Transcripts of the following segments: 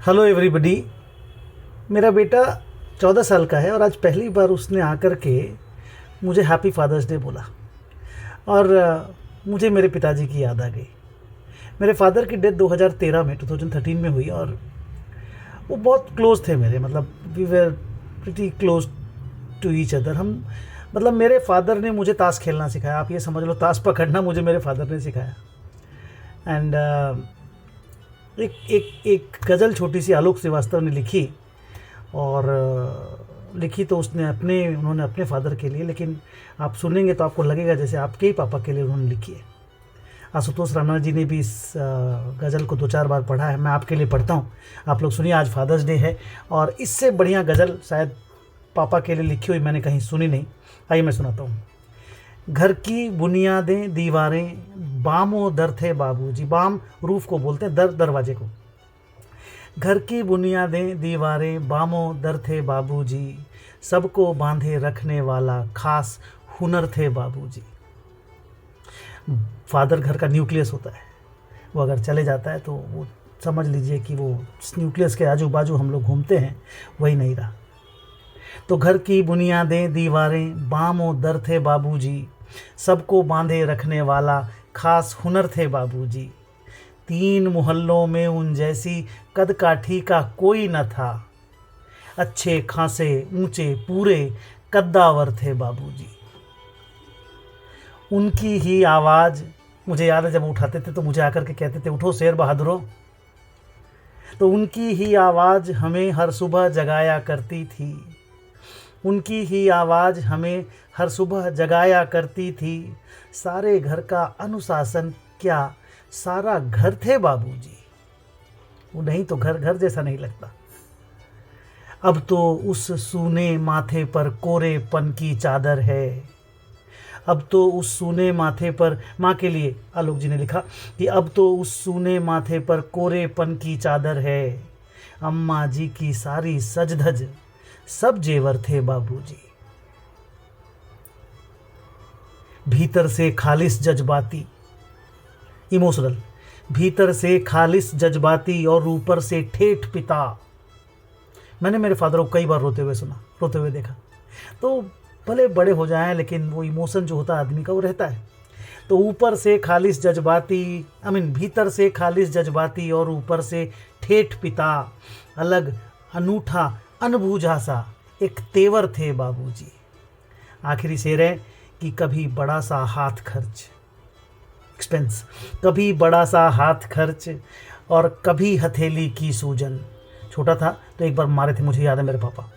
Hello everybody. मेरा बेटा 14 साल का है और आज पहली बार उसने आकर के मुझे हैप्पी फादर्स डे बोला। और मुझे मेरे पिताजी की याद आ गई। मेरे फादर की डेथ 2013 में हुई और वो बहुत क्लोज थे मेरे, मतलब we were pretty close to each other. हम मतलब मेरे फादर ने मुझे ताश खेलना सिखाया, आप ये समझ लो ताश पकड़ना मुझे मेरे फादर ने सिखाया। एंड एक गज़ल छोटी सी आलोक श्रीवास्तव ने लिखी और लिखी तो उन्होंने अपने फादर के लिए, लेकिन आप सुनेंगे तो आपको लगेगा जैसे आपके ही पापा के लिए उन्होंने लिखी है। आशुतोष राणा जी ने भी इस गज़ल को 2-4 बार पढ़ा है। मैं आपके लिए पढ़ता हूँ, आप लोग सुनिए। आज फादर्स डे है और इससे बढ़िया गज़ल शायद पापा के लिए लिखी हुई मैंने कहीं सुनी नहीं। आइए मैं सुनाता हूँ। घर की बुनियादें दीवारें बामो दर थे बाबूजी। बाम रूफ को बोलते हैं, दरवाजे को। घर की बुनियादें दीवारें बामो दर थे बाबूजी, सबको बांधे रखने वाला खास हुनर थे बाबूजी। फादर घर का न्यूक्लियस होता है, वो अगर चले जाता है तो वो समझ लीजिए कि वो न्यूक्लियस के आजू बाजू हम लोग घूमते हैं, वही नहीं रहा। तो घर की बुनियादें दीवारें बामो दर थे बाबूजी, सबको बांधे रखने वाला खास हुनर थे बाबूजी। 3 मोहल्लों में उन जैसी कद काठी का कोई न था, अच्छे खासे ऊंचे पूरे कद्दावर थे बाबूजी। उनकी ही आवाज़ मुझे याद है, जब उठाते थे तो मुझे आकर के कहते थे उठो शेर बहादुरो। तो उनकी ही आवाज़ हमें हर सुबह जगाया करती थी, उनकी ही आवाज़ हमें हर सुबह जगाया करती थी। सारे घर का अनुशासन क्या सारा घर थे बाबूजी। वो नहीं तो घर घर जैसा नहीं लगता। अब तो उस सूने माथे पर कोरेपन की चादर है। अब तो उस सूने माथे पर, माँ के लिए आलोक जी ने लिखा कि अब तो उस सूने माथे पर कोरेपन की चादर है। अम्मा जी की सारी सज धज सब जेवर थे बाबूजी। भीतर से खालिस जज्बाती, इमोशनल, भीतर से खालिस जज्बाती और ऊपर से ठेठ पिता। मैंने मेरे फादर को कई बार रोते हुए सुना, रोते हुए देखा। तो भले बड़े हो जाएं लेकिन वो इमोशन जो होता है आदमी का वो रहता है। तो ऊपर से खालिस जज्बाती, भीतर से खालिस जज्बाती और ऊपर से ठेठ पिता, अलग अनूठा अनबूझा सा एक तेवर थे बाबूजी। आखिरी शेर है कि कभी बड़ा सा हाथ खर्च, एक्सपेंस, कभी बड़ा सा हाथ खर्च और कभी हथेली की सूजन। छोटा था तो एक बार मारे थे, मुझे याद है मेरे पापा।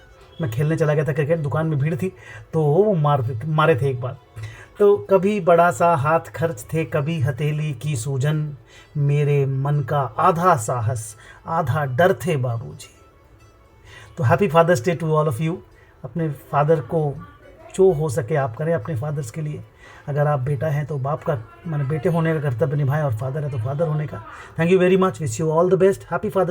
मैं खेलने चला गया था क्रिकेट, दुकान में भीड़ थी तो वो मारे थे एक बार। तो कभी बड़ा सा हाथ खर्च थे, कभी हथेली की सूजन, मेरे मन का आधा साहस आधा डर थे बाबूजी। तो happy father's day to all of you. अपने फादर को जो हो सके आप करें अपने फादर्स के लिए। अगर आप बेटा हैं तो बाप का, बेटे होने का कर्तव्य निभाएं, और फादर है तो फादर होने का। Thank you very much. Wish you all the best. Happy father.